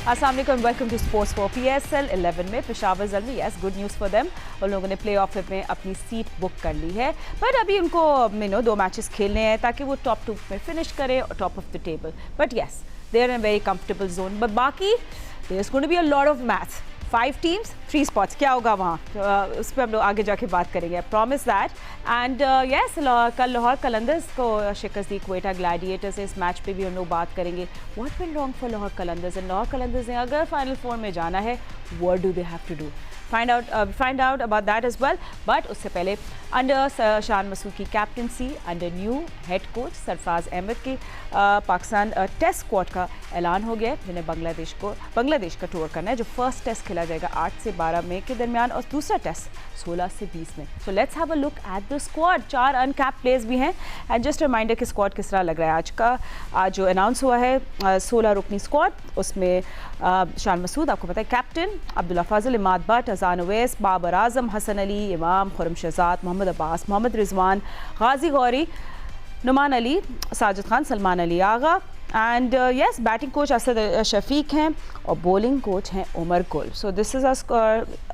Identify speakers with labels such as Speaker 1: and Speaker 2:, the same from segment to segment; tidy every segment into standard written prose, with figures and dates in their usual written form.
Speaker 1: अस्सलाम वालेकुम, welcome to sports for PSL 11 में पेशावर जल्दी yes good news for them. उन लोगों ने प्ले ऑफ में अपनी सीट बुक कर ली है, पर अभी उनको 2 मैचेस खेलने हैं ताकि वो टॉप 2 में फिनिश करें और top of the table. But yes they are in very comfortable zone. But बाकी there is going to be a lot of match, 5 teams 3 spots, क्या होगा वहाँ उस पर हम लोग आगे जाके बात करेंगे, प्रॉमिस दैट। एंड यस कल लाहौर कलंदर्स को शिकस्त दी क्वेटा ग्लैडिएटर्स, इस मैच पे भी हम लोग बात करेंगे। What went wrong for Lahore Qalandars, and Lahore Qalandars ने अगर फाइनल 4 में जाना है what do they have to do, find out about that as well. But उससे पहले अंडर शान मसूद की captaincy, under new head coach Sarfaraz Ahmed की पाकिस्तान टेस्ट स्क्वाड का ऐलान हो गया है, जिन्हें बांग्लादेश का टूर करना है, जो फर्स्ट टेस्ट खेला जाएगा 8 से 12 मई के दरमियान और दूसरा टेस्ट 16 से 20 में। So let's have a look at the squad. 4 uncapped players भी हैं एंड जस्ट रिमाइंडर कि स्क्वाड किस तरह लग रहा है। आज जो अनाउंस हुआ है 16 रुकनी स्क्वाड, उसमें शान मसूद आपको पता है captain, Abdullah Fazil, Imad Bhatt, Azan Uwais, Babar Azam, Hasan Ali, Imam, Khurram Shahzad, Mohammad Abbas, Mohammad Rizwan, Ghazi Ghori, Noman Ali, Sajid Khan, Salman Ali Agha and yes batting coach Asad Shafiq हैं और बॉलिंग कोच हैं Umar Gul. So this is a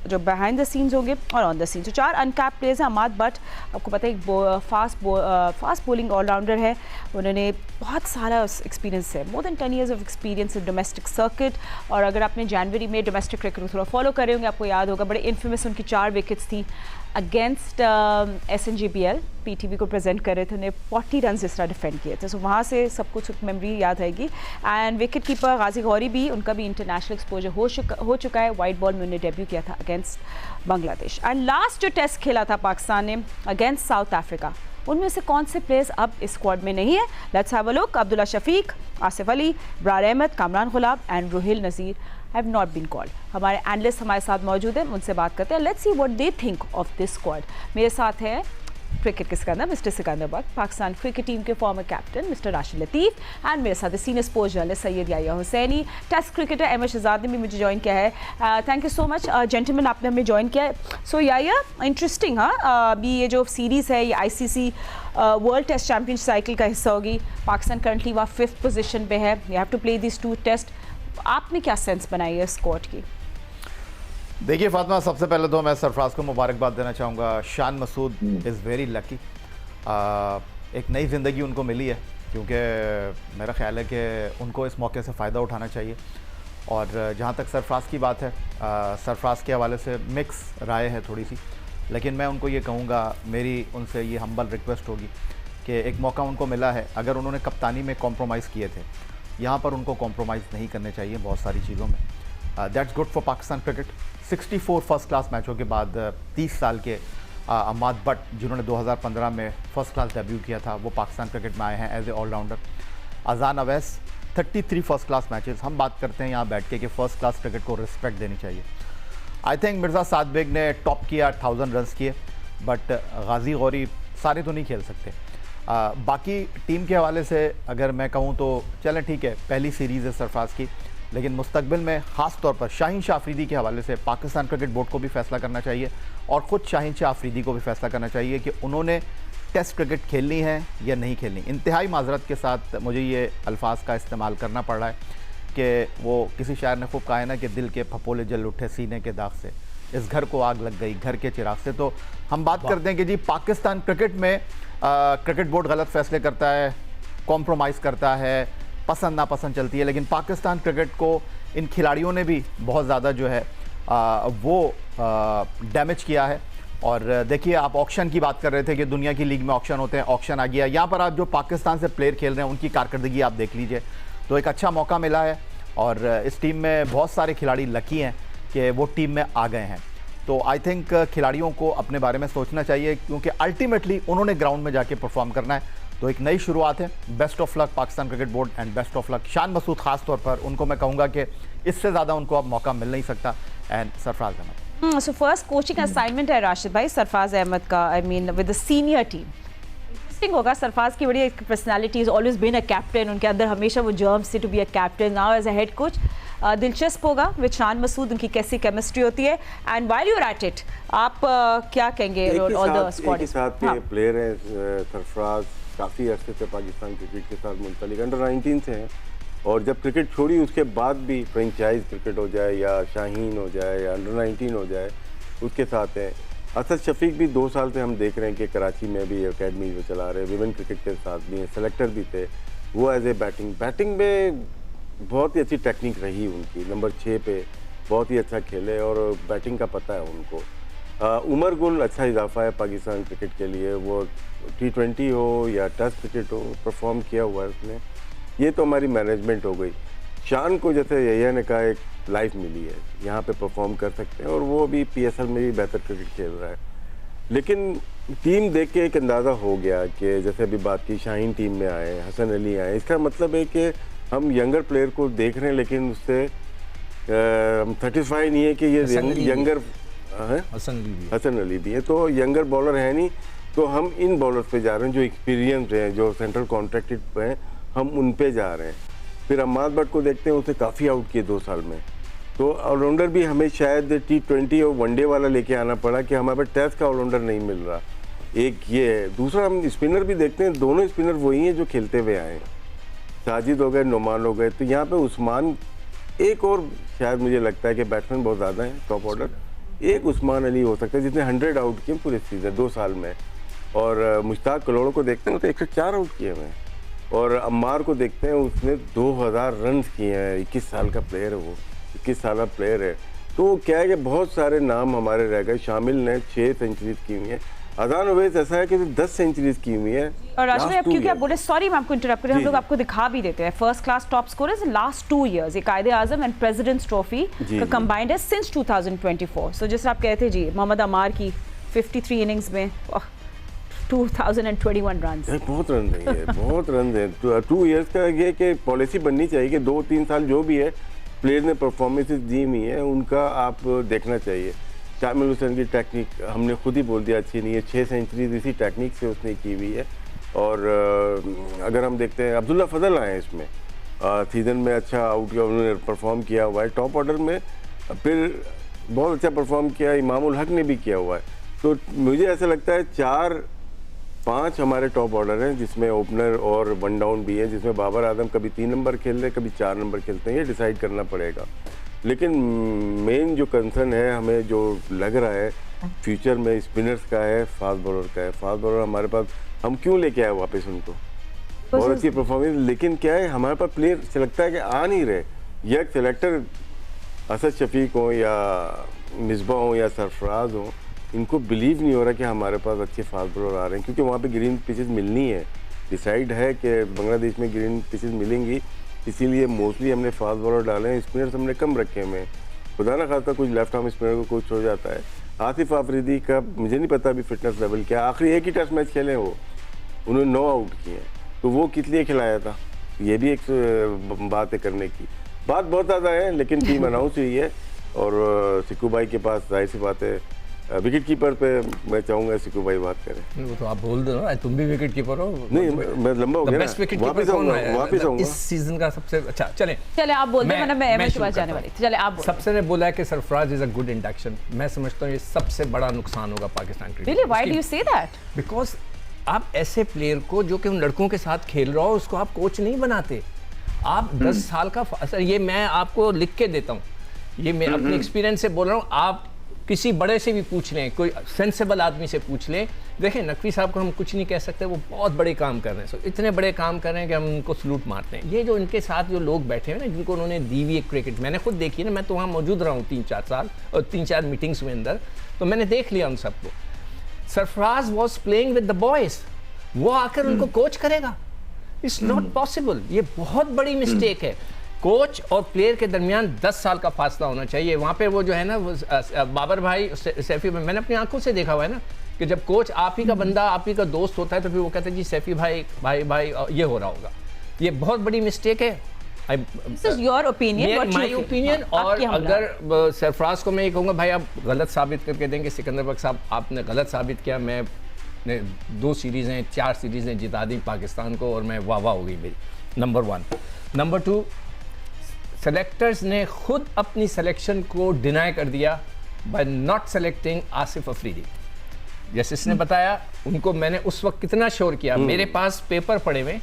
Speaker 1: जो बिहाइंड द सीन्स होंगे और ऑन द सीन्स। जो 4 अनकैप्ड प्लेयर्स हैं, अमाद भट्ट आपको पता है एक फास्ट बॉलिंग ऑलराउंडर है, उन्होंने बहुत सारा एक्सपीरियंस है, more than 10 years of experience in domestic circuit. और अगर आपने जनवरी में डोमेस्टिक क्रिकेट को थोड़ा फॉलो करे होंगे आपको याद होगा बड़े इन्फेमस उनकी 4 विकेट्स थी अगेंस्ट SNGPL, PTV को प्रेजेंट कर रहे थे, उन्हें 40 रन इस तरह डिफेंड किए थे। सो वहाँ से सब कुछ मेमोरी याद आएगी। एंड विकेट कीपर गाजी गौरी भी, उनका भी इंटरनेशनल एक्सपोजर हो चुका है, वाइट बॉल में उन्हें डेब्यू किया था अगेंस्ट बांग्लादेश। एंड लास्ट जो टेस्ट खेला था पाकिस्तान ने अगेंस्ट साउथ अफ्रीका, उनमें से कौन से प्लेयर्स अब इस स्क्वाड में नहीं है, let's have a look. Abdullah Shafique, Asif Ali, Ibrar Ahmed, Kamran गुलाब and Rohail Nazir have not been called. हमारे एनालिस्ट हमारे साथ मौजूद हैं, उनसे बात करते हैं। Let's see what they think of this squad. मेरे साथ हैं क्रिकेट के सिकंदर mister Sikandar Bakhsh, Pakistan cricket team के former captain mister Rashid Latif, and मेरे साथ senior sports journalist Syed Yahya Husaini, test cricketer Ahmad Shahzad ने भी मुझे ज्वाइन किया है। Thank you so much gentleman, आपने हमें ज्वाइन किया है। सो याहिया, इंटरेस्टिंग हाँ, अभी ये जो सीरीज़ है ये ICC world test champion cycle का हिस्सा होगी। पाकिस्तान करंटली वहाँ 5th पोजीशन पे है, you have to play this 2 test. आपने क्या सेंस बनाई है स्क्वाड की?
Speaker 2: देखिए फातिमा, सबसे पहले तो मैं सरफराज को मुबारकबाद देना चाहूँगा। Shan Masood is very lucky, एक नई ज़िंदगी उनको मिली है, क्योंकि मेरा ख्याल है कि उनको इस मौके से फ़ायदा उठाना चाहिए। और जहाँ तक सरफराज की बात है, सरफराज के हवाले से मिक्स राय है थोड़ी सी, लेकिन मैं उनको ये कहूँगा, मेरी उनसे ये हम्बल रिक्वेस्ट होगी कि एक मौका उनको मिला है, अगर उन्होंने कप्तानी में कॉम्प्रोमाइज़ किए थे, यहाँ पर उनको कॉम्प्रोमाइज़ नहीं करने चाहिए बहुत सारी चीज़ों में। That's good for Pakistan cricket. 64 first class मैचों के बाद 30 साल के अमाद भट्ट, जिन्होंने 2015 में फ़र्स्ट क्लास डेब्यू किया था, वो पाकिस्तान क्रिकेट में आए हैं एज ए ऑलराउंडर। अजान उवैस 33 फर्स्ट क्लास मैचेस। हम बात करते हैं यहाँ बैठ के कि फ़र्स्ट क्लास क्रिकेट को रिस्पेक्ट देनी चाहिए। आई थिंक मिर्ज़ा साद बेग ने टॉप किया, 1000 रन किए, बट गाजी गौरी सारे तो नहीं खेल सकते। बाकी टीम के हवाले से अगर मैं कहूँ तो चलें ठीक है, पहली सीरीज़ है सरफराज की, लेकिन मुस्तकबिल में ख़ास तौर पर शाहीन शाह अफरीदी के हवाले से पाकिस्तान क्रिकेट बोर्ड को भी फ़ैसला करना चाहिए और ख़ुद शाहीन शाह अफरीदी को भी फ़ैसला करना चाहिए कि उन्होंने टेस्ट क्रिकेट खेलनी है या नहीं खेलनी। इंतहाई माजरत के साथ मुझे ये अल्फाज का इस्तेमाल करना पड़ रहा है कि वो किसी शायर ने खूब कहा है ना कि दिल के फपोले जल उठे सीने के दाग से, इस घर को आग लग गई घर के चिराग से। तो हम बात करते हैं कि जी पाकिस्तान क्रिकेट में क्रिकेट बोर्ड गलत फ़ैसले करता है, कॉम्प्रोमाइज़ करता है, पसंद नापसंद चलती है, लेकिन पाकिस्तान क्रिकेट को इन खिलाड़ियों ने भी बहुत ज़्यादा जो है वो डैमेज किया है। और देखिए, आप ऑक्शन की बात कर रहे थे कि दुनिया की लीग में ऑक्शन होते हैं, ऑक्शन आ गया। यहाँ पर आप जो पाकिस्तान से प्लेयर खेल रहे हैं उनकी कारकर्दगी आप देख लीजिए, तो एक अच्छा मौका मिला है और इस टीम में बहुत सारे खिलाड़ी लकी हैं कि वो टीम में आ गए हैं। तो आई थिंक खिलाड़ियों को अपने बारे में सोचना चाहिए, क्योंकि अल्टीमेटली उन्होंने ग्राउंड में जाके परफॉर्म करना है। तो एक नई शुरुआत है। Best of luck Pakistan cricket board and best of luck Shan Masood, खास तौर पर उनको मैं कहूँगा कि इससे ज़्यादा उनको अब मौका मिल नहीं सकता, and Sarfaraz Ahmed.
Speaker 1: So first coaching assignment है राशिद भाई सरफराज अहमद का, I mean with the senior team. Interesting होगा, सरफराज की बड़ी एक personality is always been a captain, उनके अंदर हमेशा वो जर्म्स थे to be a captain, now as a head coach. दिलचस्प होगा विद शान मसूद, उनकी कैसी केमिस्ट्री होती है। And while you are at it, आप क्या कहेंगे ऑल द स्क्वाड
Speaker 3: के साथ के प्लेयर हैं? सरफराज काफ़ी अर्से से पाकिस्तान क्रिकेट के साथ मुंसलिक, अंडर 19 से हैं, और जब क्रिकेट छोड़ी उसके बाद भी फ्रेंचाइज क्रिकेट हो जाए या शाहीन हो जाए या अंडर-19 हो जाए, उसके साथ हैं। असद शफीक भी 2 साल से हम देख रहे हैं कि कराची में भी एकेडमी जो चला रहे हैं, विमेन क्रिकेट के साथ भी हैं, सेलेक्टर भी थे। वो एज ए बैटिंग में बहुत ही अच्छी टेक्निक रही उनकी, नंबर 6 पे बहुत ही अच्छा खेले और बैटिंग का पता है उनको। उमर गुल अच्छा इजाफा है पाकिस्तान क्रिकेट के लिए, वो T20 हो या टेस्ट क्रिकेट हो परफॉर्म किया हुआ है उसने। ये तो हमारी मैनेजमेंट हो गई। शान को जैसे यहिया ने कहा एक लाइफ मिली है, यहाँ पे परफॉर्म कर सकते हैं और वो भी PSL में भी बेहतर क्रिकेट खेल रहा है। लेकिन टीम देख के एक अंदाज़ा हो गया कि जैसे अभी बात की शाहीन टीम में आए, हसन अली आए, इसका मतलब है कि हम यंगर प्लेयर को देख रहे हैं लेकिन उससे हम सेटिस्फाई नहीं है कि ये यंगर हसन अली भी है, तो यंगर बॉलर है नहीं, तो हम इन बॉलर्स पे जा रहे हैं जो एक्सपीरियंस हैं, जो सेंट्रल कॉन्ट्रैक्टेड हैं, हम उन पे जा रहे हैं। फिर अम्माद भट्ट को देखते हैं, उसे काफ़ी आउट किए 2 साल में, तो ऑलराउंडर भी हमें शायद T20 और वनडे वाला लेके आना पड़ा कि हमारे पास टेस्ट का ऑलराउंडर नहीं मिल रहा। एक ये है, दूसरा हम स्पिनर भी देखते हैं, दोनों स्पिनर वही हैं जो खेलते हुए आए, साजिद हो गए, नुमान हो गए, तो यहाँ पे उस्मान एक और शायद मुझे लगता है कि बैट्समैन बहुत ज़्यादा हैं टॉप ऑर्डर, एक उस्मान अली हो सकता है जिसने 100 आउट किए पूरे सीजन 2 साल में। और मुश्ताक कलोड़ो को देखते हैं तो 104 आउट किए हुए हैं, और अम्मार को देखते हैं उसने 2000 रन किए हैं, 21 साल का प्लेयर है वो, 21 साल प्लेयर है। तो क्या है कि बहुत सारे नाम हमारे रह गए, शामिल ने 6 सेंचुरीज की हुई हैं, अजान ओवैस ऐसा है कि 10 सेंचुरीज की हुई है।
Speaker 1: और राज भाई, अब क्योंकि आप बोले, सॉरी मैं आपको इंटरप्ट करें, हम लोग आपको दिखा भी देते हैं first class top scorers in last 2 years, ये कायदे आजम एंड प्रेसिडेंट्स ट्रॉफी का कंबाइंड है सिंस 2024। सो जैसे आप कहते जी, मोहम्मद अमार की 53 इनिंग्स में 2021 रन,
Speaker 3: बहुत रन है, बहुत रन है। 2 इयर्स का ये कि पॉलिसी बननी चाहिए कि 2-3 साल जो भी है प्लेयर ने परफॉर्मेंसेस दी हुई है उनका आप देखना चाहिए। शामिल हुसैन की टेक्निक हमने खुद ही बोल दिया अच्छी नहीं है, 6 सेंचुरीज इसी टेक्निक से उसने की हुई है। और अगर हम देखते हैं अब्दुल्ला फजल आए इसमें सीज़न में अच्छा आउट किया, उन्होंने परफॉर्म किया हुआ है टॉप ऑर्डर में, फिर बहुत अच्छा परफॉर्म किया, इमामुल हक ने भी किया हुआ है। तो मुझे ऐसा लगता है 4-5 हमारे टॉप ऑर्डर हैं जिसमें ओपनर और 1 डाउन भी है, जिसमें बाबर आजम कभी 3 नंबर खेल रहे, कभी 4 नंबर खेलते हैं, ये डिसाइड करना पड़ेगा। लेकिन मेन जो कंसर्न है हमें जो लग रहा है फ्यूचर में स्पिनर्स का है, फास्ट बॉलर का है। फास्ट बॉलर हमारे पास हम क्यों लेके आए वापस उनको, बहुत अच्छी परफॉर्मेंस, लेकिन क्या है हमारे पास प्लेयर से लगता है कि आ नहीं रहे। या सेलेक्टर असद शफीक हो या मिसबा हो या सरफराज हो, इनको बिलीव नहीं हो रहा कि हमारे पास अच्छे फास्ट बॉलर आ रहे हैं, क्योंकि वहाँ पे ग्रीन पिचेस मिलनी है, डिसाइड है कि बांग्लादेश में ग्रीन पिचेस मिलेंगी, इसीलिए मोस्टली हमने फास्ट बॉलर डाले हैं। स्पिनर्स हमने कम रखे हुए, खुदा ना खास्ता कुछ लेफ्ट आर्म स्पिनर को कुछ हो जाता है। आसिफ आफरीदी का मुझे नहीं पता अभी फिटनेस लेवल क्या, आखिरी एक ही टेस्ट मैच खेले वो, उन्होंने 9 आउट किए, तो वो किस लिए खिलाया था, ये भी एक बात है करने की। बात बहुत ज़्यादा है लेकिन टीम अनाउंस हुई है, और सिक्कू भाई के पास जाहिर सी बात है विकेट कीपर पे मैं चाहूंगा सिक्कू भाई बात करें।
Speaker 4: वो तो आप बोल दो ना, तुम भी विकेट कीपर हो।
Speaker 3: नहीं मैं लंबा हो गया ना, वापस आऊंगा
Speaker 4: इस सीजन का सबसे अच्छा। चले
Speaker 1: आप बोल दो, वरना मैं एमएच के पास जाने वाली थी। चले आप बोलो।
Speaker 4: सबसे ने बोला है कि Sarfaraz is a good induction, मैं समझता हूँ ये सबसे बड़ा नुकसान होगा Pakistan cricket.
Speaker 1: Really, why do you say that?
Speaker 4: Because आप ऐसे प्लेयर को जो कि उन लड़कों के साथ खेल रहा हो उसको आप कोच नहीं बनाते। आप 10 साल का ये मैं आपको लिख के देता हूँ, ये मैं अपने एक्सपीरियंस से बोल रहा हूँ। आप किसी बड़े से भी पूछ लें, कोई सेंसेबल आदमी से पूछ लें, देखें नकवी साहब को हम कुछ नहीं कह सकते, वो बहुत बड़े काम कर रहे हैं, इतने बड़े काम कर रहे हैं कि हम उनको सलूट मारते हैं। ये जो इनके साथ जो लोग बैठे हैं ना, जिनको उन्होंने दी हुई क्रिकेट, मैंने खुद देखी है ना, मैं तो वहाँ मौजूद रहा हूँ 3-4 साल और 3-4 मीटिंग्स में अंदर, तो मैंने देख लिया उन सबको। Sarfaraz was playing with the boys, वो आकर उनको कोच करेगा, इट्स नॉट पॉसिबल। ये बहुत बड़ी मिस्टेक है। कोच और प्लेयर के दरमियान 10 साल का फासला होना चाहिए। वहाँ पे वो जो है ना, वो बाबर भाई सैफी, मैंने अपनी आंखों से देखा हुआ है ना कि जब कोच आप ही का बंदा, आप ही का दोस्त होता है, तो फिर वो कहते हैं जी सैफी भाई भाई भाई ये हो रहा होगा। ये बहुत बड़ी मिस्टेक है।
Speaker 1: This is your opinion,
Speaker 4: my opinion। और अगर सरफराज को मैं ये कहूँगा भाई आप गलत साबित करके देंगे, सिकंदर बख्श साहब आपने गलत साबित किया, मैं 2 सीरीज़ें 4 सीरीज़ें जिता दी पाकिस्तान को और मैं वाह वाह हो गई मेरी, नंबर 1। नंबर 2, सेलेक्टर्स ने खुद अपनी सिलेक्शन को डिनाई कर दिया by not selecting Asif Afridi. जैसे इसने बताया, उनको मैंने उस वक्त कितना श्योर किया, मेरे पास पेपर पड़े हुए,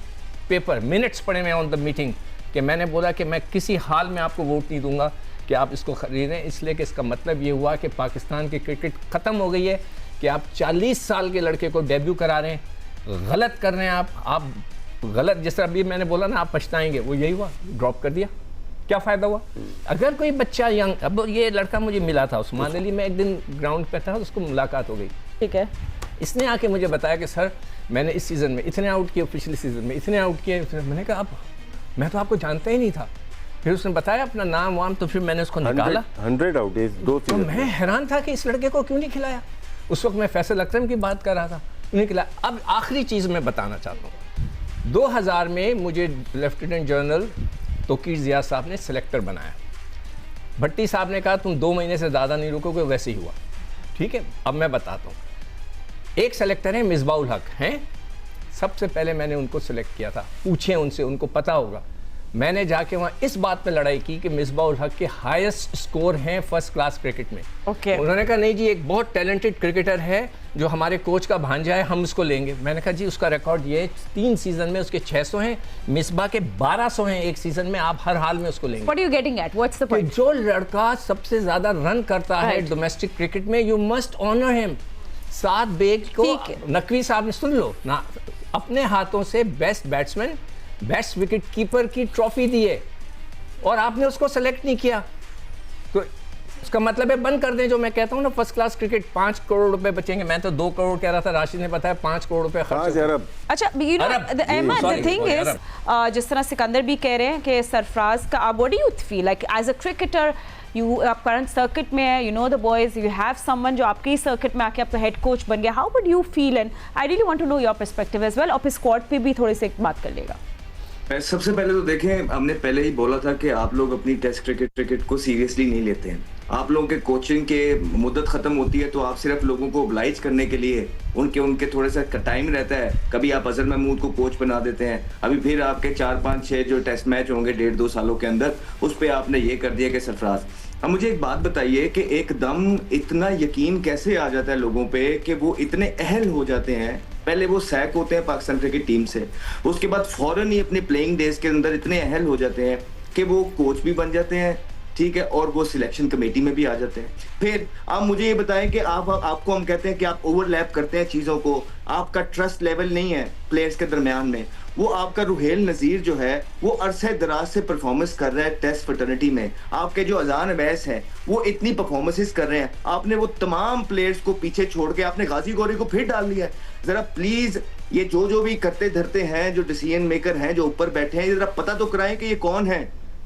Speaker 4: पेपर मिनट्स पड़े हुए ऑन द मीटिंग कि मैंने बोला कि मैं किसी हाल में आपको वोट नहीं दूंगा कि आप इसको खरीदें, इसलिए कि इसका मतलब ये हुआ कि पाकिस्तान की क्रिकेट ख़त्म हो गई है कि आप 40 साल के लड़के को डेब्यू करा रहे हैं, गलत कर रहे हैं आप गलत, जिस तरह अभी मैंने बोला ना आप पछताएंगे, वो यही हुआ, ड्रॉप कर दिया, क्या फ़ायदा हुआ? अगर कोई बच्चा यंग, अब ये लड़का मुझे मिला था उस्मान अली, मैं एक दिन ग्राउंड पे था, उसको मुलाकात हो गई,
Speaker 1: ठीक है,
Speaker 4: इसने आके मुझे बताया कि सर मैंने इस सीज़न में इतने आउट किए, पिछले सीज़न में इतने आउट किए। मैंने कहा अब मैं तो आपको जानता ही नहीं था। फिर उसने बताया अपना नाम वाम, तो फिर मैंने उसको निकाला,
Speaker 3: 100 आउट, 2
Speaker 4: तो मैं हैरान था कि इस लड़के को क्यों नहीं खिलाया। उस वक्त मैं फैसल अकरम की बात कर रहा था, नहीं खिलाया। अब आखिरी चीज़ मैं बताना चाहता हूँ, 2000 में मुझे लेफ्टिनेंट जनरल तोकीर ज़िया साहब ने सिलेक्टर बनाया। भट्टी साहब ने कहा तुम 2 महीने से ज़्यादा नहीं रुकोगे, वैसे ही हुआ। ठीक है, अब मैं बताता हूँ। एक सेलेक्टर है मिसबाउल हक हैं, सबसे पहले मैंने उनको सिलेक्ट किया था, पूछें उनसे, उनको पता होगा। मैंने जाके वहाँ इस बात पे लड़ाई की कि मिसबाउल हक के हाईएस्ट स्कोर हैं फर्स्ट क्लास क्रिकेट में।
Speaker 1: ओके।
Speaker 4: उन्होंने कहा नहीं जी, एक बहुत टैलेंटेड क्रिकेटर है जो हमारे कोच का भांजा है, हम उसको लेंगे। मैंने कहा जी उसका रिकॉर्ड ये 3 सीजन में उसके 600 हैं, मिसबा के 1200 हैं एक सीजन में, आप हर हाल में उसको लेंगे।
Speaker 1: What are you getting at? What's the
Speaker 4: कि
Speaker 1: point?
Speaker 4: जो लड़का सबसे ज्यादा रन करता है
Speaker 1: Right.
Speaker 4: डोमेस्टिक क्रिकेट में, you must honour him. 7 Baig को
Speaker 1: ठीक है।
Speaker 4: नकवी साहब ने, सुन लो ना, अपने हाथों से best batsman, best wicket keeper की ट्रॉफी दी है और आपने उसको सेलेक्ट नहीं किया, तो उसका मतलब है बंद कर दें। जो मैं कहता हूँ ना फर्स्ट क्लास क्रिकेट, 5 करोड़ रुपए बचेंगे। मैं तो 2 करोड़ कह रहा था, राशिद ने बताया 5 करोड़ रुपए खर्च।
Speaker 1: अच्छा, you know,
Speaker 4: Arab,
Speaker 1: Ahmed, the
Speaker 4: sorry,
Speaker 1: thing
Speaker 4: sorry,
Speaker 1: is, जिस तरह सिकंदर भी कह रहे हैं कि सरफराज का, what do you feel like as a cricketer? आप करंट सर्किट में है, you know the boys, you have someone जो आपके ही सर्किट में आके आपका हेड कोच बन गया, how would you feel? And I really want to know your perspective as well। और फिर स्क्वाड पे भी थोड़ी सी एक बात कर लेगा।
Speaker 5: सबसे पहले तो देखें, हमने पहले ही बोला था कि आप लोग अपनी टेस्ट क्रिकेट को सीरियसली नहीं लेते हैं। आप लोगों के कोचिंग के मुद्दत खत्म होती है तो आप सिर्फ लोगों को ओब्लाइज करने के लिए उनके थोड़े सा टाइम रहता है। कभी आप अजहर महमूद को कोच बना देते हैं, अभी फिर आपके 4, 5, 6 जो टेस्ट मैच होंगे 1.5-2 सालों के अंदर, उस पर आपने ये कर दिया कि सरफराज। अब मुझे एक बात बताइए कि एकदम इतना यकीन कैसे आ जाता है लोगों पे कि वो इतने अहल हो जाते हैं। पहले वो सैक होते हैं पाकिस्तान क्रिकेट टीम से, उसके बाद फौरन ही अपने प्लेइंग डेज के अंदर इतने अहल हो जाते हैं कि वो कोच भी बन जाते हैं, ठीक है, और वो सिलेक्शन कमेटी में भी आ जाते हैं। फिर आप मुझे ये बताएं कि आपको हम कहते हैं कि आप ओवरलैप करते हैं चीज़ों को, आपका ट्रस्ट लेवल नहीं है प्लेयर्स के दरमियान में। वो आपका रुहेल नज़ीर जो है वो अरसे दराज से परफॉर्मेंस कर रहा है टेस्ट फ्रेटर्निटी में। आपके जो अजान अवैस हैं वो इतनी परफॉर्मेंसेस कर रहे हैं, आपने वो तमाम प्लेयर्स को पीछे छोड़ के आपने गाजी गौरी को फिर डाल दिया है। जरा प्लीज ये जो भी करते धरते हैं, जो डिसीजन मेकर हैं, जो ऊपर बैठे हैं, जरा पता तो कराएं कि ये कौन है,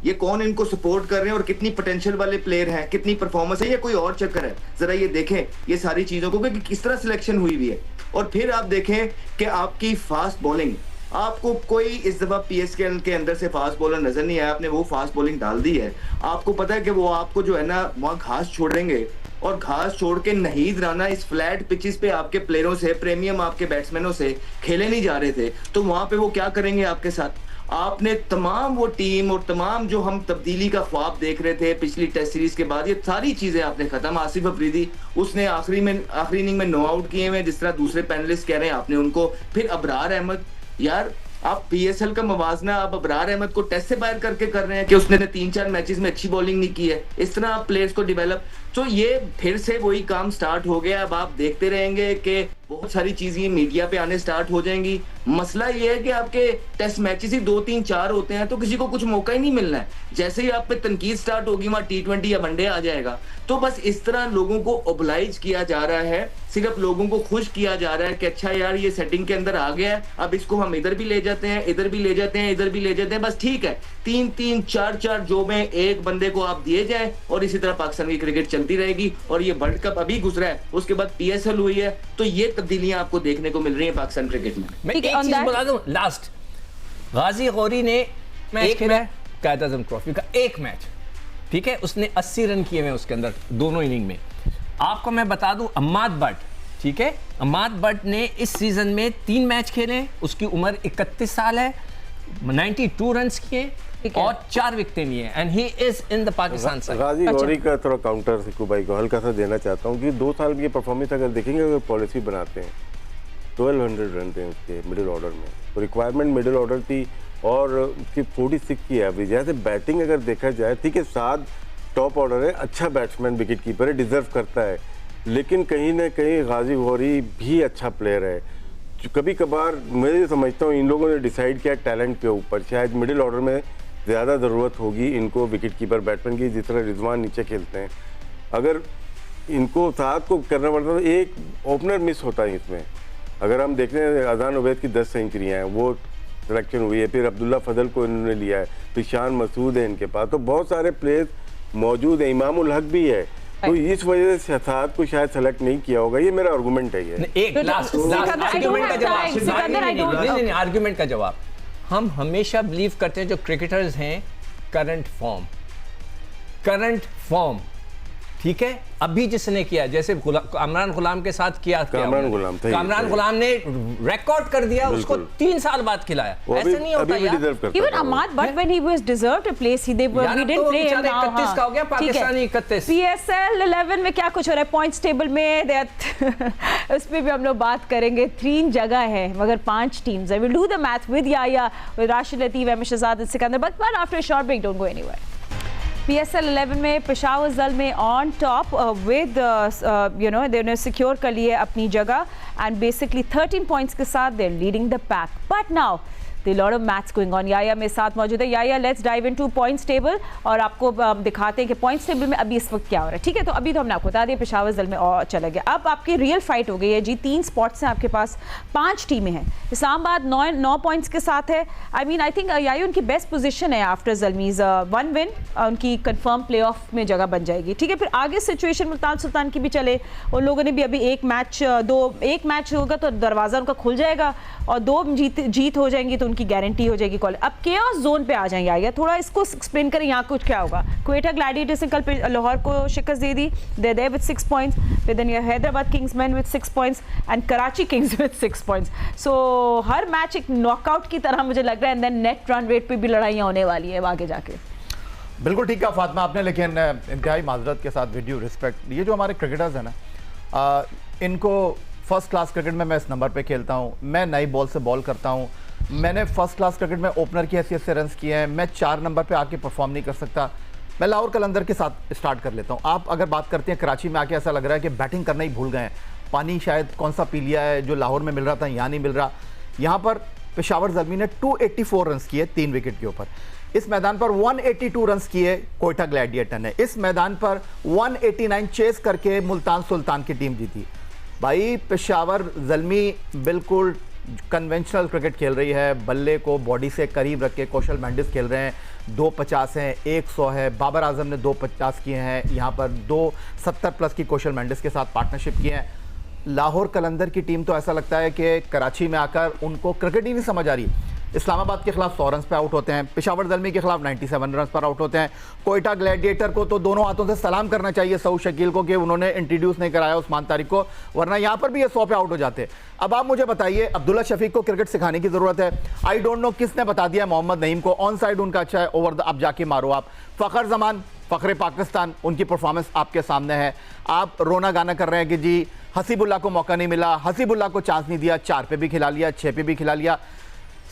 Speaker 5: ये कौन इनको सपोर्ट कर रहे हैं और कितनी पोटेंशियल वाले प्लेयर हैं, कितनी परफॉर्मेंस है, या कोई और चक्कर है। जरा ये देखें ये सारी चीजों को कि किस तरह सिलेक्शन हुई हुई है। और फिर आप देखें कि आपकी फास्ट बॉलिंग, आपको कोई इस दफा पीएसके के अंदर से फास्ट बॉलर नजर नहीं आया, आपने वो फास्ट बॉलिंग डाल दी है। आपको पता है कि वो आपको जो है ना वहाँ घास छोड़ेंगे, और घास छोड़ के नहीद राना इस फ्लैट पिचेस पे आपके प्लेयरों से, प्रीमियम आपके बैट्समैनों से खेले नहीं जा रहे थे, तो वहां पे वो क्या करेंगे आपके साथ। आपने तमाम वो टीम और तमाम जो हम तब्दीली का ख्वाब देख रहे थे पिछली टेस्ट सीरीज के बाद, ये सारी चीजें आपने खत्म। आसिफ अफरीदी उसने आखिरी इनिंग में 9 आउट किए हुए, जिस तरह दूसरे पैनलिस्ट कह रहे हैं आपने उनको। फिर अबरार अहमद, यार आप पीएसएल का मवाजना आप अबरार अहमद को टेस्ट से बाहर करके कर रहे हैं कि उसने 3-4 मैचेस में अच्छी बॉलिंग नहीं की है। इस तरह आप प्लेयर्स को डेवलप, तो ये फिर से वही काम स्टार्ट हो गया। अब आप देखते रहेंगे कि बहुत सारी चीजें मीडिया पे आने स्टार्ट हो जाएंगी। मसला ये है कि आपके टेस्ट मैचेस ही 2-3-4 होते हैं, तो किसी को कुछ मौका ही नहीं मिलना है। जैसे ही आप पे तनकीद स्टार्ट होगी वहां T20 या वनडे आ जाएगा। तो बस इस तरह लोगों को ओबलाइज किया जा रहा है, सिर्फ लोगों को खुश किया जा रहा है कि अच्छा यार ये सेटिंग के अंदर आ गया है, अब इसको हम इधर भी ले जाते हैं, इधर भी ले जाते हैं, इधर भी ले जाते हैं, बस ठीक है। 3-3, 4-4 जॉबें एक बंदे को आप दिए जाए और इसी तरह पाकिस्तान की क्रिकेट चलती रहेगी। और ये वर्ल्ड कप अभी गुजरा है, उसके बाद PSL हुई है, तो ये तब्दीलियां आपको देखने को मिल रही है पाकिस्तान क्रिकेट में।
Speaker 4: मैं एक चीज बता दूं, लास्ट गाजी गौरी ने मैच खेला है कायद आजम ट्रॉफी का, एक मैच, ठीक है, उसने 80 रन किए हुए उसके अंदर दोनों इनिंग में। आपको मैं बता दूं अम्माद बट, ठीक है, अम्माद बट ने इस सीजन में 3 मैच खेले, उसकी उम्र 31 साल है, 92 रन किए और 4 विकेटें लिए, and he is in the Pakistan side.
Speaker 3: Ghazi Ghori का थोड़ा काउंटर सिक्कू भाई को हल्का सा देना चाहता हूँ कि 2 साल की परफॉर्मेंस अगर देखेंगे, अगर पॉलिसी बनाते हैं 1200 रन थे उसके मिडिल ऑर्डर में, तो रिक्वायरमेंट मिडिल ऑर्डर थी और उसकी 46 की एवरेज है। बैटिंग अगर देखा जाए, ठीक है, 7 टॉप ऑर्डर है, अच्छा बैट्समैन, विकेट कीपर है, डिजर्व करता है, लेकिन कहीं ना कहीं गाजी गौहरी भी अच्छा प्लेयर है। कभी कभार मैं समझता हूँ इन लोगों ने डिसाइड किया टैलेंट के ऊपर, शायद मिडिल ऑर्डर में ज़्यादा ज़रूरत होगी इनको विकेट कीपर बैट्समैन की, जिस तरह रिजवान नीचे खेलते हैं। अगर इनको 7 को करना पड़ता तो एक ओपनर मिस होता है इसमें। अगर हम देख रहे हैं अजान उबैद की 10 सेंचुरियाँ हैं, वो सिलेक्शन हुई है, फिर अब्दुल्ला फजल को इन्होंने लिया है, फिर शान मसूद है इनके पास, तो बहुत सारे प्लेयर्स मौजूद हैं, इमाम उल हक भी है, तो इस वजह से 7 को शायद सेलेक्ट नहीं किया होगा। ये मेरा आर्गुमेंट है। ये
Speaker 4: एक लास्ट आर्गुमेंट का जवाब, नहीं आर्गुमेंट का जवाब, हम हमेशा बिलीव करते हैं जो क्रिकेटर्स हैं करंट फॉर्म, ठीक है, अभी जिसने किया, जैसे कामरान गुलाम के साथ किया, कामरान गुलाम ने रिकॉर्ड कर दिया, उसको 3 साल बाद खिलाया, ऐसे नहीं होता यार।
Speaker 1: Even Ahmad Butt when he was deserved a place, we didn't play him now।
Speaker 4: 31 का हो गया, पाकिस्तानी 31।
Speaker 1: PSL 11 में क्या कुछ हो रहा है पॉइंट्स टेबल में, उस पर भी हम लोग बात करेंगे। 3 जगह है मगर 5 टीम्स है। We'll do the math with Yaya, with Rashid Latif, Ahmed Shahzad, Sikandar, but after a short break, don't go anywhere। PSL 11 में Peshawar Zalmi on top with they secure कर लिए अपनी जगह एंड बेसिकली 13 पॉइंट्स के साथ they leading the pack. But now the lot of maths going on. Yahya मेरे साथ मौजूद है। Yahya, let's dive into points table और आपको दिखाते हैं कि पॉइंट्स टेबल में अभी इस वक्त क्या हो रहा है। ठीक है, तो अभी तो हमने आपको बता दिया पेशावर ज़ल्मी और चला गया। अब आपकी रियल फाइट हो गई है जी। 3 स्पॉट्स हैं आपके पास, 5 टीमें हैं। इस्लामाबाद 9 पॉइंट्स के साथ है। आई थिंक याया उनकी बेस्ट पोजीशन है आफ्टर ज़ल्मीज़ 1 विन, उनकी कंफर्म प्लेऑफ में जगह बन जाएगी। ठीक है, फिर आगे सिचुएशन मुल्तान सुल्तान की भी चले, उन लोगों ने भी अभी एक मैच होगा तो दरवाज़ा उनका खुल जाएगा और 2 जीत हो जाएंगी तो उनकी गारंटी हो जाएगी कॉल। अब केओस जोन पे आ जाएंगे। आइए थोड़ा इसको एक्सप्लेन करें, यहाँ कुछ क्या होगा। क्वेटा ग्लैडिएटर्स ने कल लाहौर को शिकस्त दे दी, दे देयर विद 6 पॉइंट्स, फिर then Hyderabad kingsmen with 6 points and Karachi kings with 6 points. So हर मैच एक नॉकआउट की तरह मुझे लग रहा है, and then net run rate पे भी लड़ाइयाँ होने वाली है आगे जाके।
Speaker 2: बिल्कुल ठीक कहा फातिमा आपने, लेकिन इंतहाई माजरत के साथ विद ड्यू रिस्पेक्ट, ये जो हमारे क्रिकेटर्स हैं ना, इनको फर्स्ट क्लास क्रिकेट में मैं इस नंबर पे खेलता हूँ, मैं नई बॉल से बॉल करता हूँ, मैंने फर्स्ट क्लास क्रिकेट में ओपनर की हैसियत से रन्स किए हैं, मैं 4 नंबर पे आके परफॉर्म नहीं कर सकता। मैं लाहौर कलंदर के साथ स्टार्ट कर लेता हूँ। आप अगर बात करते हैं कराची में आके, ऐसा लग रहा है कि बैटिंग करना ही भूल गए हैं, पानी शायद कौन सा पी लिया है जो लाहौर में मिल रहा था यहाँ नहीं मिल रहा। यहाँ पर पेशावर ज़ल्मी ने 284 रन्स किए 3 विकेट के ऊपर। इस मैदान पर 182 रन्स किए कोयटा ग्लैडिएटर ने। इस मैदान पर 189 चेस करके मुल्तान सुल्तान की टीम जीती। भाई पेशावर ज़ल्मी बिल्कुल कन्वेंशनल क्रिकेट खेल रही है, बल्ले को बॉडी से करीब रख के। कौशल मेंडिस खेल रहे हैं, 250 हैं, 100 है। बाबर आजम ने 250 किए हैं, यहाँ पर 270 प्लस की कौशल मेंडिस के साथ पार्टनरशिप की है। लाहौर कलंदर की टीम तो ऐसा लगता है कि कराची में आकर उनको क्रिकेट ही नहीं समझ आ रही। इस्लामाबाद के खिलाफ 100 रन्स पे आउट होते हैं, पेशावर ज़ल्मी के खिलाफ 97 रन्स पर आउट होते हैं। कोयटा ग्लैडिएटर को तो दोनों हाथों से सलाम करना चाहिए सऊद शकील को कि उन्होंने इंट्रोड्यूस नहीं कराया उस्मान तारिक को, वरना यहाँ पर भी ये 100 पे आउट हो जाते। अब आप मुझे बताइए, अब्दुल्ला शफीक को क्रिकेट सिखाने की ज़रूरत है। आई डोंट नो किसने बता दिया मोहम्मद नईम को, ऑन साइड उनका अच्छा है, ओवर अब जाके मारो आप। फ़खर जमान, फ़खरे पाकिस्तान, उनकी परफॉर्मेंस आपके सामने है। आप रोना गाना कर रहे हैं कि जी हसीबुल्ला को मौका नहीं मिला, हसीबुल्ला को चांस नहीं दिया, 4 पे भी खिला लिया, 6 पे भी खिला लिया।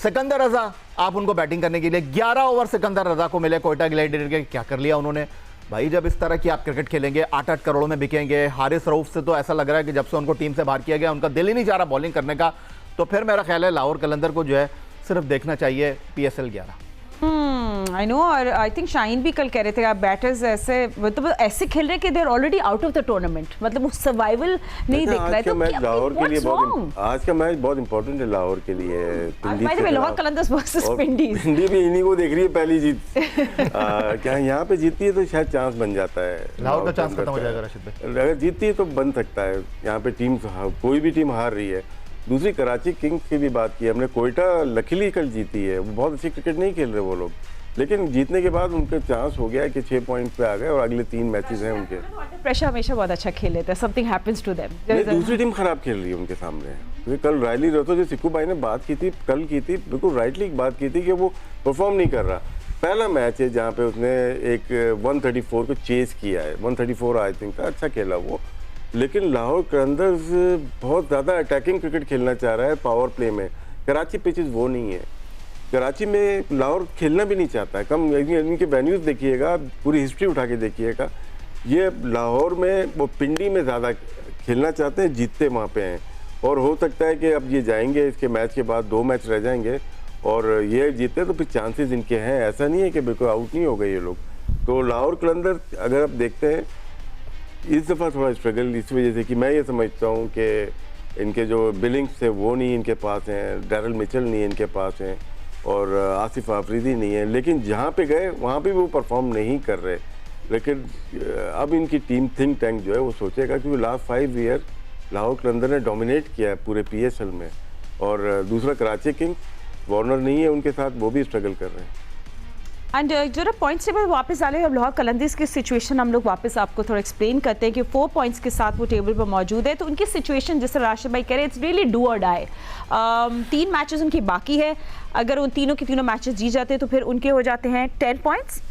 Speaker 2: सिकंदर रजा, आप उनको बैटिंग करने के लिए 11 ओवर सिकंदर रजा को मिले कोयटा ग्लैडिएटर के, क्या कर लिया उन्होंने। भाई जब इस तरह की आप क्रिकेट खेलेंगे 8-8 करोड़ में बिकेंगे। हारिस रऊफ से तो ऐसा लग रहा है कि जब से उनको टीम से बाहर किया गया उनका दिल ही नहीं चाह रहा बॉलिंग करने का, तो फिर मेरा ख्याल है लाहौर कलंदर को जो है सिर्फ देखना चाहिए PSL 11।
Speaker 1: आई नो, और आई थिंक शाहीन भी कल कह रहे थे आप बैटर्स ऐसे मतलब ऐसे खेल रहे हैं कि they are already out of the tournament, मतलब वो सर्वाइवल नहीं दिख रहा है। तो
Speaker 3: लाहौर के लिए आज का मैच बहुत इंपॉर्टेंट है लाहौर के लिए।
Speaker 1: लाहौर कलंदर्स वर्सेस पिंडी
Speaker 3: भी इन्हीं को देख रही है पहली जीत। क्या यहाँ पे जीतती है तो शायद चांस बन जाता है,
Speaker 2: लाहौर का चांस खत्म हो जाएगा राशिद भाई।
Speaker 3: अगर जीतती है तो बन सकता है। यहाँ पे टीम कोई भी टीम हार रही है। दूसरी कराची किंग्स की भी बात की हमने, कोयटा लकीली कल जीती है, वो बहुत अच्छी क्रिकेट नहीं खेल रहे वो लोग, लेकिन जीतने के बाद उनके चांस हो गया कि 6 पॉइंट पे आ गए और अगले 3 मैचेस हैं उनके।
Speaker 1: प्रेशर हमेशा बहुत अच्छा खेल लेते हैं, समथिंग हैपेंस टू देम।
Speaker 3: दूसरी टीम खराब खेल रही है उनके सामने, क्योंकि कल रायली रतो जो सिक्कू भाई ने बात की थी, कल की थी, बिल्कुल राइटली बात की थी कि वो परफॉर्म नहीं कर रहा। पहला मैच है जहाँ पे उसने एक 134 को चेस किया है, 134 आई थिंक का, अच्छा खेला वो। लेकिन लाहौर कलंदर्स बहुत ज़्यादा अटैकिंग क्रिकेट खेलना चाह रहा है पावर प्ले में। कराची पिचेस वो नहीं है, कराची में लाहौर खेलना भी नहीं चाहता है, कम इनके वेन्यूज देखिएगा, पूरी हिस्ट्री उठा के देखिएगा, ये लाहौर में वो पिंडी में ज़्यादा खेलना चाहते हैं, जीतते वहाँ पे हैं। और हो सकता है कि अब ये जाएंगे, इसके मैच के बाद 2 मैच रह जाएंगे और ये जीते तो फिर चांसेस इनके हैं, ऐसा नहीं है कि बिल्कुल आउट नहीं हो गए ये लोग। तो लाहौर कलंदर अगर आप देखते हैं इस दफ़ा थोड़ा स्ट्रगल इस वजह से कि मैं ये समझता हूँ कि इनके जो बिलिंग्स थे वो नहीं इनके पास हैं, डैरल मिचेल नहीं इनके पास हैं और आसिफ आफरीदी नहीं है, लेकिन जहाँ पे गए वहाँ पे वो परफॉर्म नहीं कर रहे। लेकिन अब इनकी टीम थिंक टैंक जो है वो सोचेगा कि लास्ट 5 ईयर लाहौर कलंदर ने डोमिनेट किया है पूरे PSL में, और दूसरा कराची किंग्स वार्नर नहीं है उनके साथ, वो भी स्ट्रगल कर रहे हैं।
Speaker 1: एंड जरा पॉइंट्स टेबल वापस आ रहे हैं, अब लाहौर कलंदर्स की सिचुएशन हम लोग वापस आपको थोड़ा एक्सप्लेन करते हैं कि 4 पॉइंट्स के साथ वो टेबल पर मौजूद है। तो उनकी सिचुएशन जैसे राशिद भाई कह रहे हैं, इट्स रियली डू और डाई। 3 मैचेस उनकी बाकी है, अगर उन तीनों के तीनों मैचेस जीत जाते हैं तो फिर उनके हो जाते हैं 10 पॉइंट्स,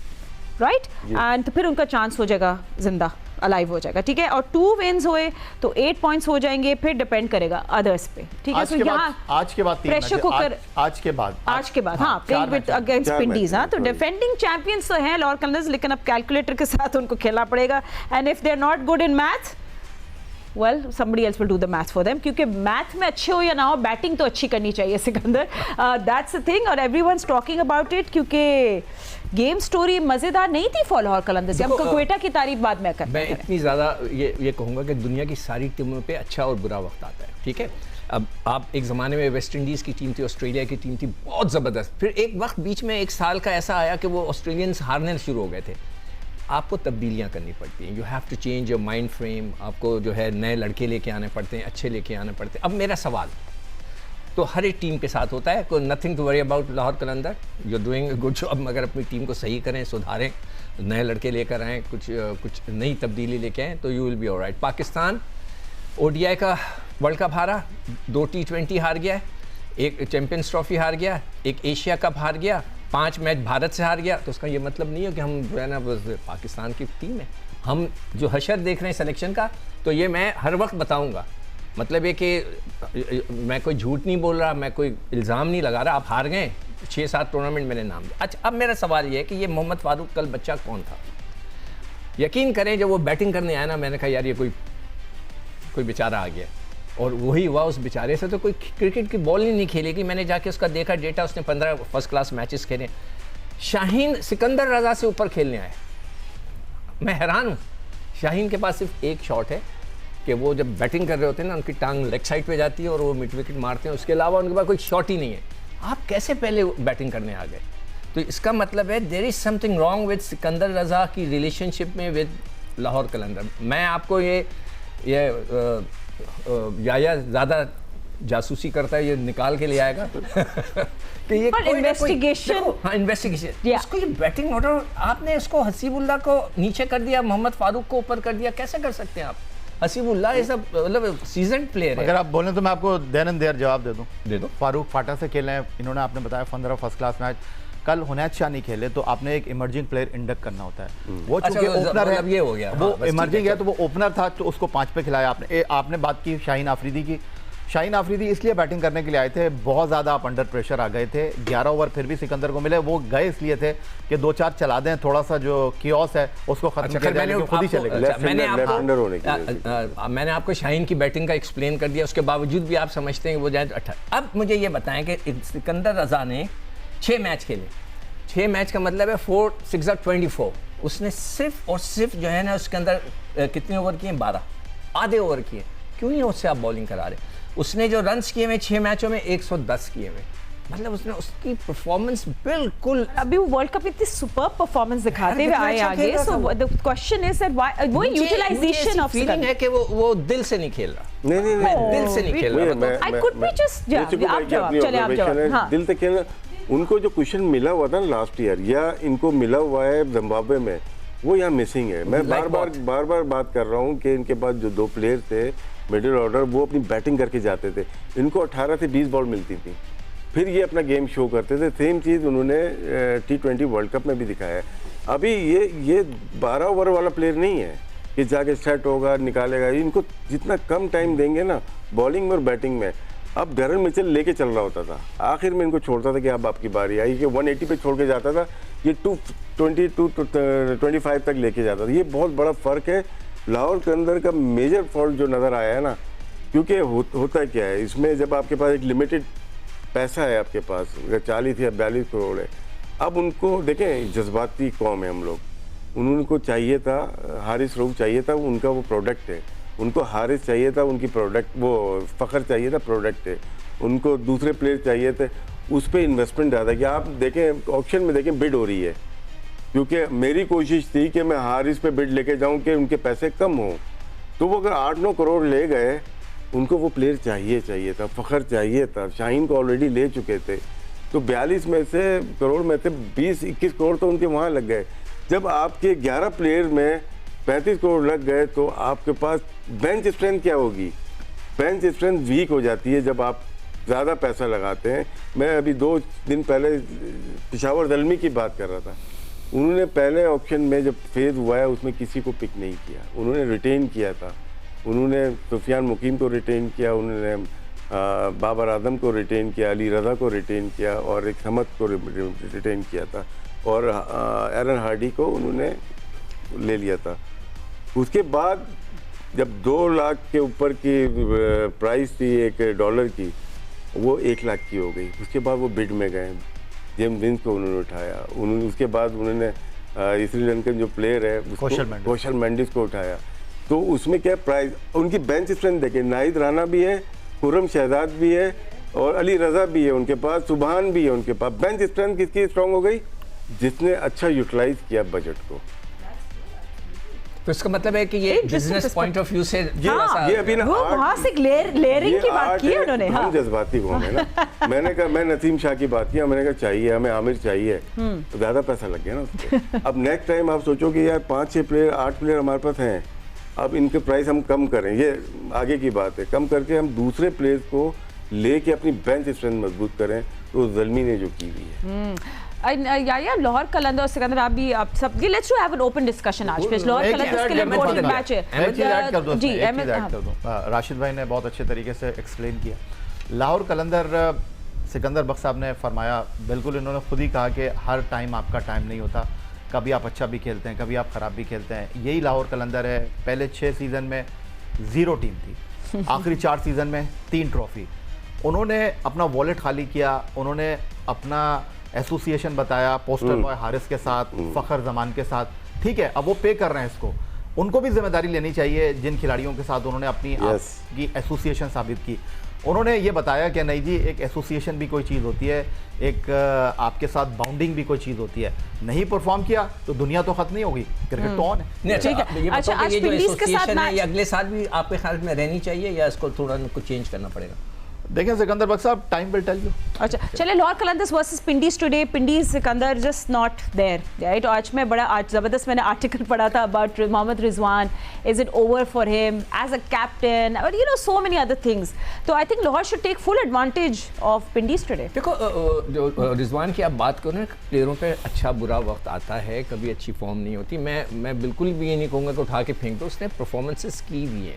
Speaker 1: राइट, एंड तो फिर उनका चांस हो जाएगा जिंदा, अलाइव हो जाएगा, ठीक है। और 2 विन्स हुए तो 8 पॉइंट्स हो जाएंगे, फिर डिपेंड करेगा अदर्स पे, ठीक है। तो यहाँ
Speaker 2: आज के बाद
Speaker 1: प्रेशर कुकर, आज के बाद हाँ, प्लेइंग विद अगेंस्ट विंडीज, हाँ, तो डिफेंडिंग चैंपियंस तो हैं लाहौर कलंदर्स, लेकिन अब कैलकुलेटर के साथ उनको खेलना पड़ेगा। And if they are not good in math, well somebody else will do the math for them, क्योंकि मैथ में अच्छे हो या ना हो, बैटिंग तो अच्छी करनी चाहिए सिकंदर, दैट्स द थिंग। और एवरीवन's टॉकिंग अबाउट इट, क्योंकि गेम स्टोरी मजेदार नहीं थी फॉर लाहौर कलंदर्स से। हमको क्वेटा की तारीफ बाद में करते हैं।
Speaker 4: मैं इतनी ज़्यादा ये कहूँगा कि दुनिया की सारी टीमों पे अच्छा और बुरा वक्त आता है, ठीक है। अब आप एक ज़माने में वेस्ट इंडीज़ की टीम थी, ऑस्ट्रेलिया की टीम थी, बहुत ज़बरदस्त। फिर एक वक्त बीच में 1 साल का ऐसा आया कि वो ऑस्ट्रेलियंस हारने शुरू हो गए थे। आपको तब्दीलियाँ करनी पड़ती हैं, you have to change your mind frame, आपको जो है नए लड़के लेके आने पड़ते हैं, अच्छे लेके आने पड़ते हैं। अब मेरा सवाल तो हर एक टीम के साथ होता है, कोई nothing to worry about Lahore Qalandar, you are doing good job, मगर अपनी टीम को सही करें, सुधारें, नए लड़के लेकर आएँ, कुछ नई तब्दीली लेके आएँ, तो you will be alright. Pakistan ODI का वर्ल्ड कप हारा, 2 T20 हार गया, एक चैम्पियंस ट्रॉफी हार गया, एक एशिया कप हार गया, 5 मैच भारत से हार गया। तो उसका ये मतलब नहीं है कि हम जो है ना बस पाकिस्तान की टीम है। हम जो हशर देख रहे हैं सिलेक्शन का, तो ये मैं हर वक्त बताऊंगा। मतलब ये कि मैं कोई झूठ नहीं बोल रहा, मैं कोई इल्ज़ाम नहीं लगा रहा। आप हार गए, 6-7 टूर्नामेंट मैंने नाम दिया। अच्छा, अब मेरा सवाल ये है कि ये मोहम्मद फारूक कल बच्चा कौन था? यकीन करें जब वो बैटिंग करने आया ना, मैंने कहा यार ये कोई बेचारा आ गया, और वही हुआ। उस बेचारे से तो कोई क्रिकेट की बॉल ही नहीं खेलेगी। मैंने जाके उसका देखा डेटा, उसने 15 फर्स्ट क्लास मैचेस खेले। शाहीन सिकंदर रजा से ऊपर खेलने आए, मैं हैरान हूँ। शाहीन के पास सिर्फ एक शॉट है कि वो जब बैटिंग कर रहे होते हैं ना, उनकी टांग लेग साइड पे जाती है और वो मिड विकेट मारते हैं, उसके अलावा उनके पास कोई शॉट ही नहीं है। आप कैसे पहले बैटिंग करने आ गए? तो इसका मतलब है there is something wrong with Sikandar Raza की रिलेशनशिप में विद लाहौर कलंदर। मैं आपको ये या ज़्यादा जासूसी करता है, ये निकाल के ले आएगा कि ये
Speaker 1: इन्वेस्टिगेशन,
Speaker 4: हाँ इन्वेस्टिगेशन, इसको ये बैटिंग ऑर्डर आपने इसको हसीबुल्लाह को नीचे कर दिया, मोहम्मद फारूक को ऊपर कर दिया, कैसे कर सकते हैं आप? हसीबुल्लाह ये सब मतलब सीजन प्लेयर है।
Speaker 2: अगर आप बोलें तो मैं आपको देन एंड देयर जवाब दे दूं। फारूक फाटा से खेले हैं इन्होंने, आपने बताया 15 फर्स्ट क्लास मैच। कल हुनैद शाह नहीं खेले, तो आपने एक इमर्जिंग प्लेयर इंडक्ट करना होता है। वो चूंकि ओपनर है,
Speaker 4: ये हो गया,
Speaker 2: वो इमर्जिंग है, तो वो ओपनर था, तो उसको 5 पे खिलाया आपने। आपने बात की शाहीन आफरीदी की। शाहीन आफरीदी इसलिए बैटिंग करने के लिए आए थे, बहुत ज़्यादा आप अंडर प्रेशर आ गए थे। 11 ओवर फिर भी सिकंदर को मिले। वो गए इसलिए थे कि 2-4 चला दें, थोड़ा सा जो कियोस है उसको खत्म किया जाए, लेकिन खुद ही चले गए।
Speaker 4: मैंने आपको शाहीन की बैटिंग का एक्सप्लेन कर दिया, उसके बावजूद भी आप समझते हैं कि वो जाए 18। अब मुझे ये बताएं कि सिकंदर रजा ने 6 मैच खेले। 6 मैच का मतलब है 4 6 24। उसने सिर्फ और सिर्फ जो है ना उसके अंदर कितने ओवर किए? 12, आधे ओवर किए। क्यों नहीं उससे आप बॉलिंग करा रहे? उसने जो रन्स किए हुए 6 मैचों में 110 किए हुए, मतलब उसने उसकी परफॉर्मेंस बिल्कुल,
Speaker 1: अभी वो वर्ल्ड कप इतनी सुपर परफॉर्मेंस दिखाते हुए आए आगे। So the question is that why वो यूटिलाइजेशन ऑफ
Speaker 4: फीलिंग है कि वो दिल से नहीं खेल रहा।
Speaker 3: नहीं
Speaker 4: दिल से नहीं खेल रहा।
Speaker 1: आई कुड बी जस्ट आप जवाब
Speaker 3: दिल से खेलना। उनको जो क्वेश्चन मिला हुआ था ना लास्ट ईयर, या इनको मिला हुआ है जिम्बाब्वे में, वो यहाँ मिसिंग है। मैं बार बार बात कर रहा हूँ कि इनके पास जो 2 प्लेयर थे मिडिल ऑर्डर, वो अपनी बैटिंग करके जाते थे। इनको 18 से 20 बॉल मिलती थी, फिर ये अपना गेम शो करते थे। सेम चीज़ उन्होंने T20 वर्ल्ड कप में भी दिखाया है। अभी ये 12 ओवर वाला प्लेयर नहीं है कि जाके सेट होगा निकालेगा। इनको जितना कम टाइम देंगे ना बॉलिंग में और बैटिंग में, अब डैरन मिचेल लेके चल रहा होता था, आखिर में इनको छोड़ता था कि अब आपकी बारी आई, कि 180 पे छोड़ के जाता था, ये 220-25 तक लेके जाता था। ये बहुत बड़ा फ़र्क है। लाहौर के अंदर का मेजर फॉल्ट जो नज़र आया है ना, क्योंकि होता क्या है इसमें, जब आपके पास एक लिमिटेड पैसा है, आपके पास अगर 40 या 42 करोड़ है, अब उनको देखें, जज्बाती कौम है हम लोग, उनको चाहिए था हारिस रऊफ चाहिए था, उनका वो प्रोडक्ट है, उनको हारिस चाहिए था, उनकी प्रोडक्ट, वो फ़खर चाहिए था, प्रोडक्ट है, उनको दूसरे प्लेयर चाहिए थे, उस पर इन्वेस्टमेंट ज़्यादा किया। आप देखें ऑक्शन में देखें बिड हो रही है, क्योंकि मेरी कोशिश थी कि मैं हारिस पे बिड लेके जाऊं कि उनके पैसे कम हों, तो वो अगर 8-9 करोड़ ले गए, उनको वो प्लेयर चाहिए था, फ़खर चाहिए था, शाहीन को ऑलरेडी ले चुके थे, तो 42 में से करोड़ में से 20-21 करोड़ तो उनके वहाँ लग गए। जब आपके 11 प्लेयर में 35 करोड़ लग गए, तो आपके पास बेंच स्ट्रेंथ क्या होगी? बेंच स्ट्रेंथ वीक हो जाती है जब आप ज़्यादा पैसा लगाते हैं। मैं अभी 2 दिन पहले पेशावर ज़ल्मी की बात कर रहा था, उन्होंने पहले ऑक्शन में जब फेज़ हुआ है उसमें किसी को पिक नहीं किया, उन्होंने रिटेन किया था, उन्होंने सुफियान मुकीम को रिटेन किया, उन्होंने बाबर आदम को रिटेन किया, अली रज़ा को रिटेन किया और एक समत को रिटेन किया था, और एरन हार्डी को उन्होंने ले लिया था। उसके बाद जब 2 लाख के ऊपर की प्राइस थी $1 की, वो 1 लाख की हो गई। उसके बाद वो बिड में गए, जेम्स विंस को उन्होंने उठाया, उन्होंने उसके बाद उन्होंने श्रीलंकन जो प्लेयर है कौशल मेंडिस को उठाया। तो उसमें क्या प्राइस, उनकी बेंच स्ट्रेंथ देखें, नाहिद राना भी है, खुर्रम शहजाद भी है और अली रज़ा भी है उनके पास, सुबहान भी है उनके पास। बेंच स्ट्रेंथ किसकी स्ट्रांग हो गई? जिसने अच्छा यूटिलाइज किया बजट को।
Speaker 4: तो इसका मतलब है कि ये बिजनेस पॉइंट ऑफ व्यू से
Speaker 3: ये अभी ना
Speaker 1: वहाँ से लेयरिंग की बात की उन्होंने।
Speaker 3: हम जज्बाती कौन है ना। मैंने कहा, मैं नसीम शाह की बात किया, मैंने कहा चाहिए हमें आमिर चाहिए, तो ज़्यादा पैसा लग गया ना उसको। अब नेक्स्ट टाइम आप सोचो कि यार 5-6 प्लेयर 8 प्लेयर हमारे पास हैं, अब इनके प्राइस हम कम करें, ये आगे की बात है, कम करके हम दूसरे प्लेयर्स को लेके अपनी बेंच स्ट्रेंथ मजबूत करें, तो ज़ल्मी ने जो की हुई है।
Speaker 1: या लाहौर कलंदर और सिकंदर, आप भी आप सब, let's to have an open discussion आज पे। लाहौर कलंदर के लिए इंपॉर्टेंट मैच है।
Speaker 2: जी ऐड कर दूं, राशिद भाई ने बहुत अच्छे तरीके से एक्सप्लेन किया। लाहौर कलंदर, सिकंदर बख्श साहब ने फरमाया, बिल्कुल इन्होंने खुद ही कहा कि हर टाइम आपका टाइम नहीं होता, कभी आप अच्छा भी खेलते हैं, कभी आप ख़राब भी खेलते हैं। यही लाहौर कलंदर है। पहले 6 सीज़न में 0 टीम थी, आखिरी 4 सीज़न में 3 ट्रॉफी। उन्होंने अपना वॉलेट खाली किया, उन्होंने अपना एसोसिएशन बताया पोस्टर बॉय हारिस के साथ, फ़खर जमान के साथ, ठीक है, अब वो पे कर रहे हैं इसको, उनको भी जिम्मेदारी लेनी चाहिए। जिन खिलाड़ियों के साथ उन्होंने अपनी की एसोसिएशन साबित की, उन्होंने ये बताया कि नहीं जी, एक एसोसिएशन भी कोई चीज़ होती है, एक आपके साथ बाउंडिंग भी कोई चीज़ होती है। नहीं परफॉर्म किया तो दुनिया तो खत्म नहीं होगी, क्रिकेट तो ऑन है।
Speaker 1: अच्छा, आज पिंडीज के साथ मैच
Speaker 4: अगले साल भी आपके ख्याल में रहनी चाहिए या इसको थोड़ा कुछ चेंज करना पड़ेगा?
Speaker 2: देखें सिकंदर बख्श साहब, टाइम विल टेल यू।
Speaker 1: अच्छा चलिए, Lahore Qalandars versus Pindiz today. Pindiz Sikandar just not there, right? आज मैं बड़ा, आज ज़बरदस्त मैंने आर्टिकल पढ़ा था about Mohammad Rizwan, is it over for him as a captain, और you know so many other things. तो I think Lahore should take full advantage of Pindiz today.
Speaker 4: देखो, जो रिजवान की आप बात करो ना, प्लेयरों पे अच्छा बुरा वक्त आता है, कभी अच्छी फॉर्म नहीं होती। मैं बिल्कुल भी ये नहीं कहूँगा कि उठा के फेंक दो, उसने परफॉर्मेंसेस की भी है,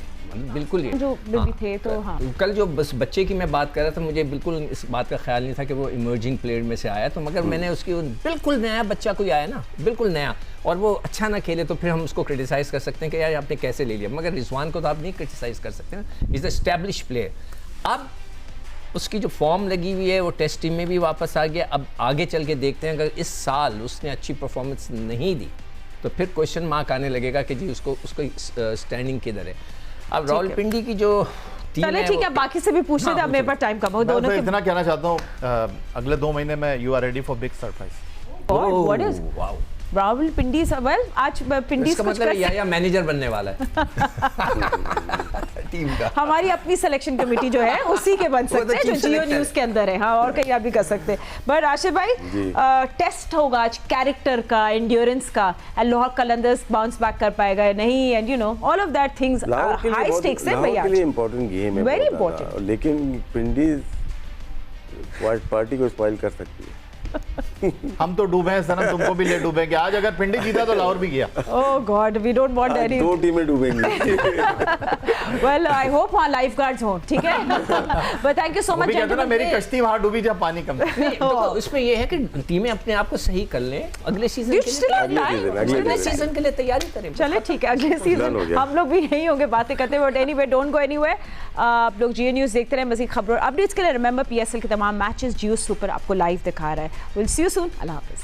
Speaker 4: बिल्कुल ही
Speaker 1: जो भी थे। तो हाँ,
Speaker 4: कल जो बस बच्चे की मैं बात कर रहा था, मुझे बिल्कुल इस बात का ख्याल नहीं था कि वो इमर्जिंग प्लेयर में से आया, तो मगर मैंने उसकी बिल्कुल नया बच्चा कोई आया ना, बिल्कुल नया, और वो अच्छा ना खेले तो फिर हम उसको क्रिटिसाइज़ कर सकते हैं कि यार आपने कैसे ले लिया, मगर रिजवान को तो आप नहीं क्रिटिसाइज़ कर सकते ना, इज़ द एस्टैब्लिश प्लेयर। अब उसकी जो फॉर्म लगी हुई है, वो टेस्ट टीम में भी वापस आ गया। अब आगे चल के देखते हैं, अगर इस साल उसने अच्छी परफॉर्मेंस नहीं दी तो फिर क्वेश्चन मार्क आने लगेगा कि जी उसको स्टैंडिंग किधर है। अब रावलपिंडी की जो
Speaker 1: चले ठीक है, बाकी से भी पूछ रहे थे, अब मेरे पास टाइम कम हो। दोनों
Speaker 2: के इतना कहना चाहता हूँ, अगले 2 महीने में you are ready for big surprise.
Speaker 1: What is wow Rawalpindi? Well, आज पिंडीज
Speaker 4: का मतलब या मैनेजर बनने वाला है टीम का।
Speaker 1: हमारी अपनी सिलेक्शन कमेटी जो है उसी के बन सकते हैं, जो जियो न्यूज़ के अंदर है। हाँ, और कहीं आप भी कर सकते हैं। बट राशिद भाई, टेस्ट होगा आज कैरेक्टर का, एंड्योरेंस का, and Lahore Qalandars bounce back कर पाएगा या नहीं, and you know all of that things, high stakes है भैया,
Speaker 3: इंपॉर्टेंट गेम है,
Speaker 1: वेरी इंपॉर्टेंट।
Speaker 3: लेकिन पिंडीज पार्टी को स्पॉइल कर सकती है।
Speaker 2: हम तो डूबे हैं सनम, तुमको भी ले डूबेंगे। आज अगर पिंडी जीता तो लाहौर भी गया।
Speaker 1: Oh god, we don't want any.
Speaker 3: 2 टीमें डूबेंगी।
Speaker 1: वेल आई होप वहाँ लाइफ गार्ड्स हो, ठीक है। But thank you so much.
Speaker 2: कहते ना मेरी कश्ती वहाँ डूबी जब पानी कम था।
Speaker 4: देखो इसमें ये है कि टीमें अपने आप को सही कर लें, अगले सीजन अगले सीजन के लिए तैयारी करें।
Speaker 1: चले ठीक है, अगले सीजन हम लोग भी यही होंगे बातें करते हैं। But anyway don't go anywhere, आप लोग जियो न्यूज़ देखते रहे। मज़ीद खबरों और अपडेट्स के लिए रिमेंबर PSL के तमाम मैचेस जियो सुपर आपको लाइव दिखा रहा है। Will see you soon. अल्लाह हाफिज़।